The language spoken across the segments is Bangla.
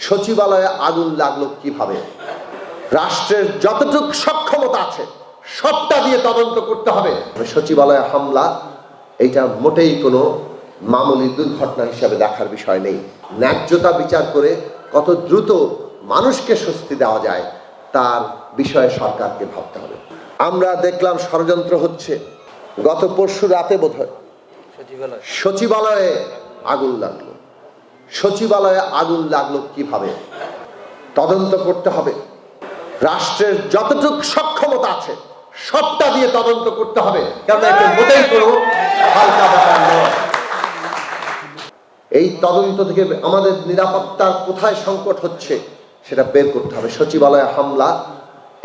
সচিবালয়ে আগুন লাগলো কিভাবে? রাষ্ট্রের যতটুকু সক্ষমতা আছে সবটা দিয়ে তদন্ত করতে হবে। সচিবালয়ে হামলা এটা মোটেই কোনো মামুলি দুর্ঘটনা হিসাবে দেখার বিষয় নেই। ন্যায্যতা বিচার করে কত দ্রুত মানুষকে স্বস্তি দেওয়া যায় তার বিষয়ে সরকারকে ভাবতে হবে। আমরা দেখলাম ষড়যন্ত্র হচ্ছে। গত পরশু রাতে বোধহয় সচিবালয়ে আগুন লাগলো। সচিবালয়ে আগুন লাগলো কিভাবে? তদন্ত করতে হবে। রাষ্ট্রের যতটুকু সক্ষমতা আছে সবটা দিয়ে তদন্ত করতে হবে, কারণ এটা মোটেই কোনো হালকা ব্যাপার নয়। এই তদন্ত থেকে আমাদের নিরাপত্তার কোথায় সংকট হচ্ছে সেটা বের করতে হবে। সচিবালয়ে হামলা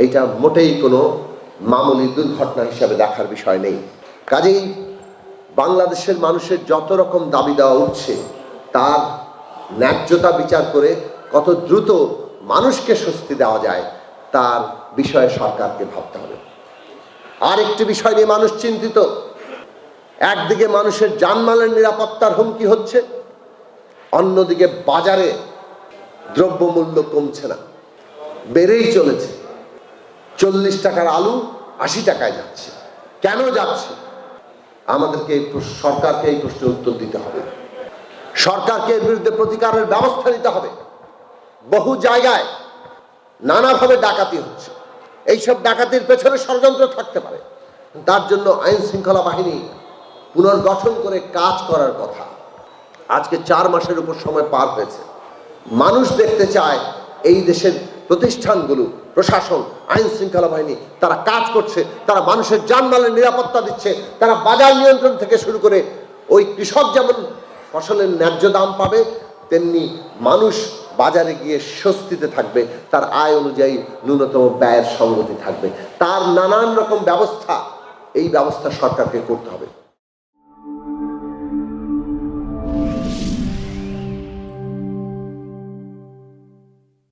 এটা মোটেই কোনো মামুলি দুর্ঘটনা হিসাবে দেখার বিষয় নেই। কাজেই বাংলাদেশের মানুষের যত রকম দাবি দেওয়া উঠছে তার ন্যায্যতা বিচার করে কত দ্রুত মানুষকে স্বস্তি দেওয়া যায় তার বিষয়ে সরকারকে ভাবতে হবে। আর একটি বিষয় নিয়ে মানুষ চিন্তিত। একদিকে মানুষের জানমালের নিরাপত্তার হুমকি হচ্ছে, অন্যদিকে বাজারে দ্রব্যমূল্য কমছে না, বেড়েই চলেছে। 40 টাকার আলু 80 টাকায় যাচ্ছে। কেন যাচ্ছে? আমাদেরকে সরকারকে এই প্রশ্নের উত্তর দিতে হবে। সরকারকে এর বিরুদ্ধে প্রতিকারের ব্যবস্থা নিতে হবে। বহু জায়গায় নানাভাবে ডাকাতি হচ্ছে। এইসব ডাকাতির পেছনে ষড়যন্ত্র থাকতে পারে। তার জন্য আইন শৃঙ্খলা বাহিনী পুনর্গঠন করে কাজ করার কথা। আজকে 4 মাসের উপর সময় পার হয়েছে। মানুষ দেখতে চায় এই দেশের প্রতিষ্ঠানগুলো, প্রশাসন, আইন শৃঙ্খলা বাহিনী তারা কাজ করছে, তারা মানুষের জানমালের নিরাপত্তা দিচ্ছে, তারা বাজার নিয়ন্ত্রণ থেকে শুরু করে ওই কৃষক যেমন ফসলের ন্যায্য দাম পাবে, তেমনি মানুষ বাজারে গিয়ে স্বস্তিতে থাকবে, তার আয় অনুযায়ী ন্যূনতম ব্যয়ের সঙ্গতি থাকবে। তার নানান রকম ব্যবস্থা, এই ব্যবস্থা সরকারকে করতে হবে।